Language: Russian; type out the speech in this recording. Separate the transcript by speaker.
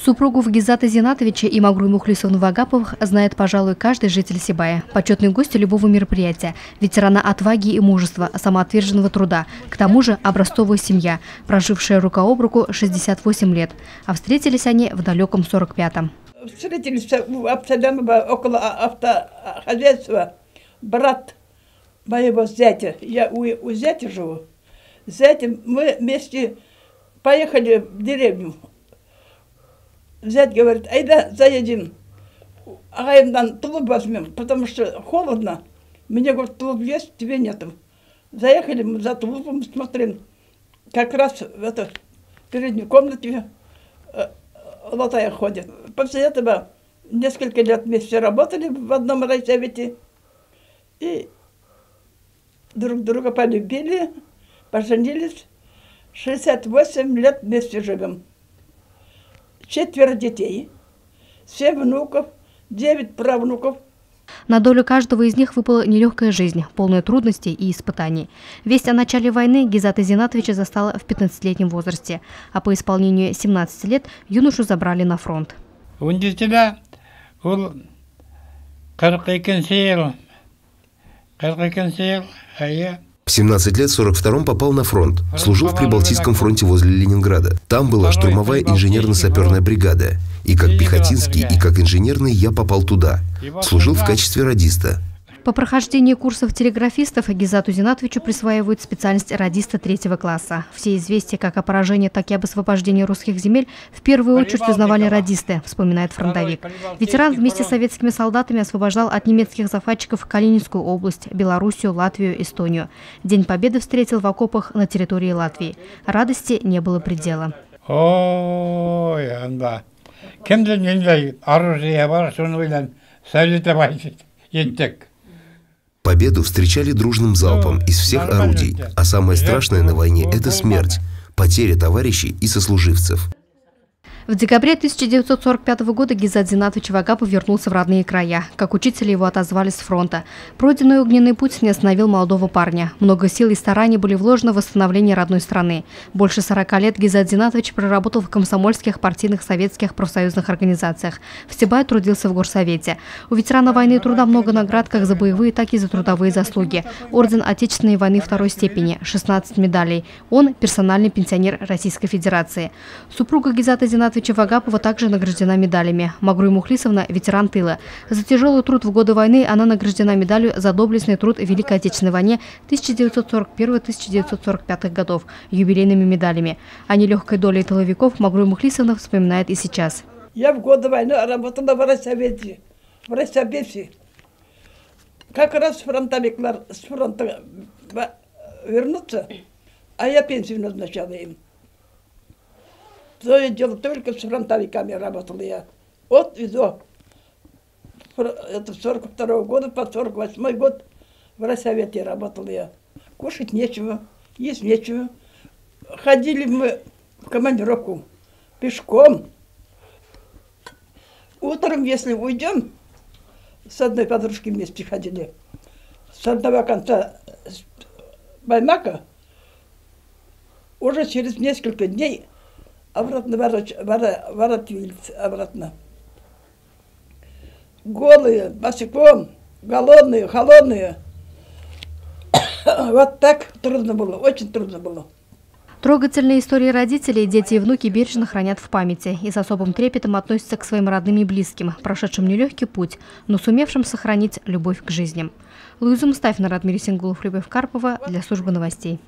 Speaker 1: Супругов Гизата Зинатовича и Магру Мухлисовну Вагаповых знает, пожалуй, каждый житель Сибая. Почетный гость любого мероприятия, ветерана отваги и мужества, самоотверженного труда. К тому же образцовая семья, прожившая рука об руку 68 лет. А встретились они в далеком 45-м.
Speaker 2: Встретились у Абсалямова около автохозяйства. Брат моего зятя, я у зятя живу. С зятем мы вместе поехали в деревню. Зять говорит: айда заедем, ағайымдан тулуп возьмем, потому что холодно. Мне говорит: тулуп есть, тебе нету. Заехали мы за тулупом, смотрим, как раз в эту переднюю комнату латая ходит. После этого несколько лет вместе работали в одном райсовете и друг друга полюбили, поженились. 68 лет вместе живем. 4 детей, 7 внуков, 9 правнуков.
Speaker 1: На долю каждого из них выпала нелегкая жизнь, полная трудностей и испытаний. Весть о начале войны Гизата Зинатовича застала в 15-летнем возрасте, а по исполнению 17 лет юношу забрали на фронт.
Speaker 3: В 17 лет в 42-м попал на фронт. Служил в Прибалтийском фронте возле Ленинграда. Там была штурмовая инженерно-саперная бригада. И как пехотинский, и как инженерный я попал туда. Служил в качестве радиста.
Speaker 1: По прохождении курсов телеграфистов Гизату Зинатовичу присваивают специальность радиста 3-го класса. Все известия как о поражении, так и об освобождении русских земель в первую очередь узнавали радисты, вспоминает фронтовик. Ветеран вместе с советскими солдатами освобождал от немецких захватчиков Калининскую область, Белоруссию, Латвию, Эстонию. День Победы встретил в окопах на территории Латвии. Радости не было предела.
Speaker 3: Победу встречали дружным залпом из всех орудий, а самое страшное на войне – это смерть, потеря товарищей и сослуживцев.
Speaker 1: В декабре 1945 года Гизат Зинатович Вагапов вернулся в родные края. Как учителя его отозвали с фронта. Пройденный огненный путь не остановил молодого парня. Много сил и стараний были вложены в восстановление родной страны. Больше 40 лет Гизат Зинатович проработал в комсомольских, партийных, советских, профсоюзных организациях. В Сибае трудился в горсовете. У ветерана войны и труда много наград как за боевые, так и за трудовые заслуги. Орден Отечественной войны 2-й степени, 16 медалей. Он персональный пенсионер Российской Федерации. Супруга Гизата Зинатовича Вагапова также награждена медалями. Магру Мухлисовна – ветеран тыла. За тяжелый труд в годы войны она награждена медалью за доблестный труд в Великой Отечественной войне 1941-1945 годов, юбилейными медалями. О нелегкой доле тыловиков Магру Мухлисовна вспоминает и сейчас.
Speaker 2: Я в годы войны работала в райсовете. Как раз фронтовиклар с фронта вернутся, а я пенсию назначала им. То я дело только с фронтовиками работала я. От и до. Это с 42-го года по 48-й год в райсовете работала я. Кушать нечего, есть нечего. Ходили мы в командировку пешком. Утром, если уйдем, с одной подружкой вместе ходили, с одного конца Баймака, уже через несколько дней обратно воротились обратно. Голые, босиком, голодные, холодные. Вот так трудно было, очень трудно было.
Speaker 1: Трогательные истории родителей дети и внуки бережно хранят в памяти и с особым трепетом относятся к своим родным и близким, прошедшим нелегкий путь, но сумевшим сохранить любовь к жизни. Луиза Мустафина, Радмир Сингулов, Любовь Карпова для службы новостей.